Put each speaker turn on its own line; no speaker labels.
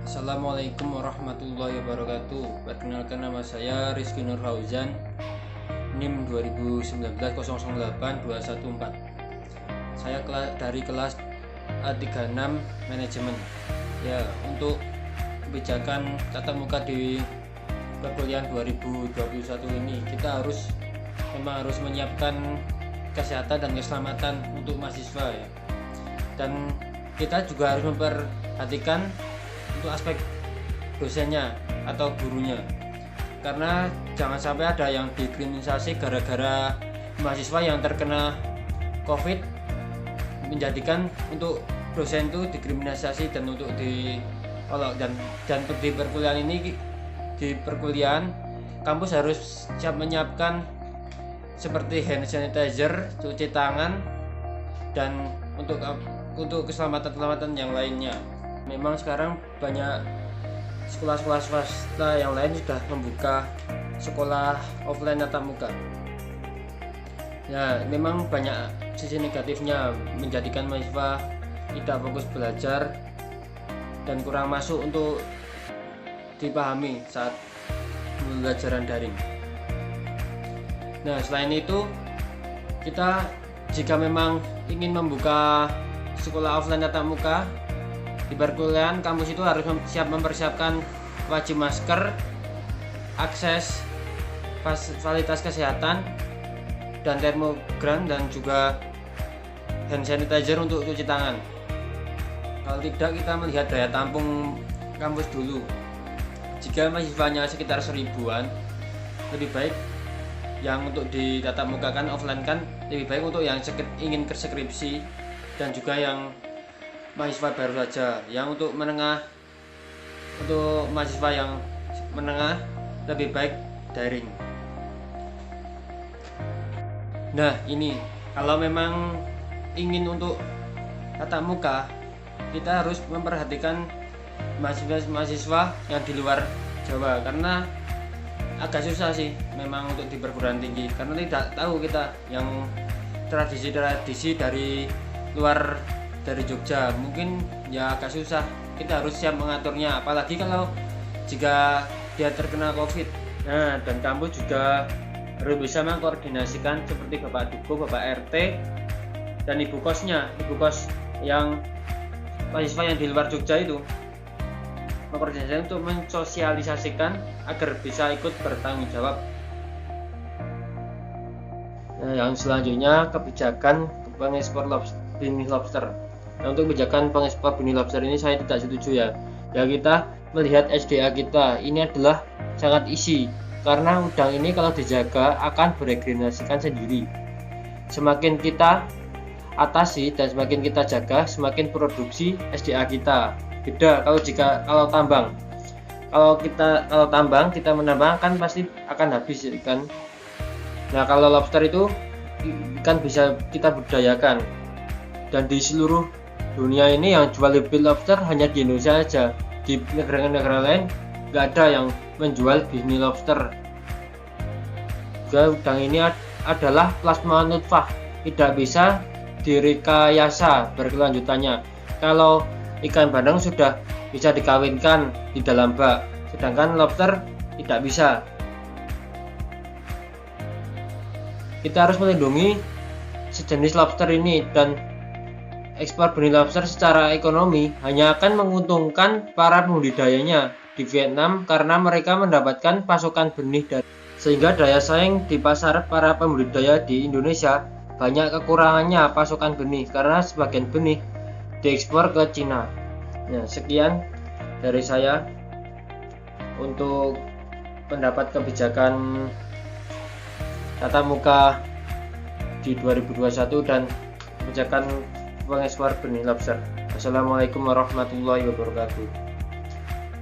Assalamualaikum warahmatullahi wabarakatuh. Perkenalkan, nama saya Rizky Nur Fauzan, NIM 2019008214. Saya dari kelas A36 Manajemen. Ya, untuk kebijakan tatap muka di perkuliahan 2021 ini, kita memang harus menyiapkan kesehatan dan keselamatan untuk mahasiswa ya. Dan kita juga harus memperhatikan untuk aspek dosennya atau gurunya, karena jangan sampai ada yang dikriminalisasi gara-gara mahasiswa yang terkena COVID, menjadikan untuk dosen itu dikriminalisasi dan untuk dan untuk di perkuliahan ini, di perkuliahan kampus harus siap menyiapkan seperti hand sanitizer, cuci tangan, dan untuk keselamatan yang lainnya. Memang sekarang banyak sekolah-sekolah swasta yang lain sudah membuka sekolah offline tatap muka. Ya, memang banyak sisi negatifnya, menjadikan mahasiswa tidak fokus belajar dan kurang masuk untuk dipahami saat pembelajaran daring. Nah, selain itu, kita jika memang ingin membuka sekolah offline tatap muka di perkuliahan, kampus itu harus mempersiapkan wajib masker, akses fasilitas kesehatan, dan termogan, dan juga hand sanitizer untuk cuci tangan. Kalau tidak, kita melihat daya tampung kampus dulu. Jika mahasiswanya sekitar 1000-an, lebih baik yang untuk ditatap muka kan offline kan lebih baik untuk yang ingin skripsi, dan juga yang mahasiswa baru saja. Yang untuk mahasiswa yang menengah lebih baik daring. Nah, ini kalau memang ingin untuk tatap muka, kita harus memperhatikan mahasiswa yang di luar Jawa, karena agak susah sih memang untuk di perguruan tinggi, karena tidak tahu kita yang tradisi dari luar, dari Jogja, mungkin ya agak susah. Kita harus siap mengaturnya, apalagi kalau jika dia terkena COVID. Nah, dan kampus juga harus bisa mengkoordinasikan seperti Bapak Duko, Bapak RT, dan ibu kos yang mahasiswa yang di luar Jogja itu, mengkoordinasikan untuk mensosialisasikan agar bisa ikut bertanggung jawab. Nah, yang selanjutnya kebijakan pengekspor benih lobster. Nah, untuk kebijakan pengekspor benih lobster ini saya tidak setuju ya. Ya, kita melihat SDA kita ini adalah sangat isi, karena udang ini kalau dijaga akan beregenerasikan sendiri. Semakin kita atasi dan semakin kita jaga, semakin produksi SDA kita. Beda kalau tambang. Kalau tambang kita menambang kan pasti akan habis kan. Nah, kalau lobster itu kan bisa kita budidayakan. Dan di seluruh dunia ini yang jual lebih lobster hanya di Indonesia aja. Di negara-negara lain nggak ada yang menjual benih lobster. Juga udang ini adalah plasma nutfah, tidak bisa direkayasa berkelanjutannya. Kalau ikan bandeng sudah bisa dikawinkan di dalam bak, sedangkan lobster tidak bisa. Kita harus melindungi sejenis lobster ini, dan ekspor benih lobster secara ekonomi hanya akan menguntungkan para pembudidayanya di Vietnam, karena mereka mendapatkan pasokan benih sehingga daya saing di pasar para pembudidaya di Indonesia banyak kekurangannya pasokan benih, karena sebagian benih diekspor ke Cina. Nah, sekian dari saya untuk pendapat kebijakan tatap muka di 2021 dan kebijakan pengekspor benih lobster. Wassalamualaikum warahmatullahi wabarakatuh.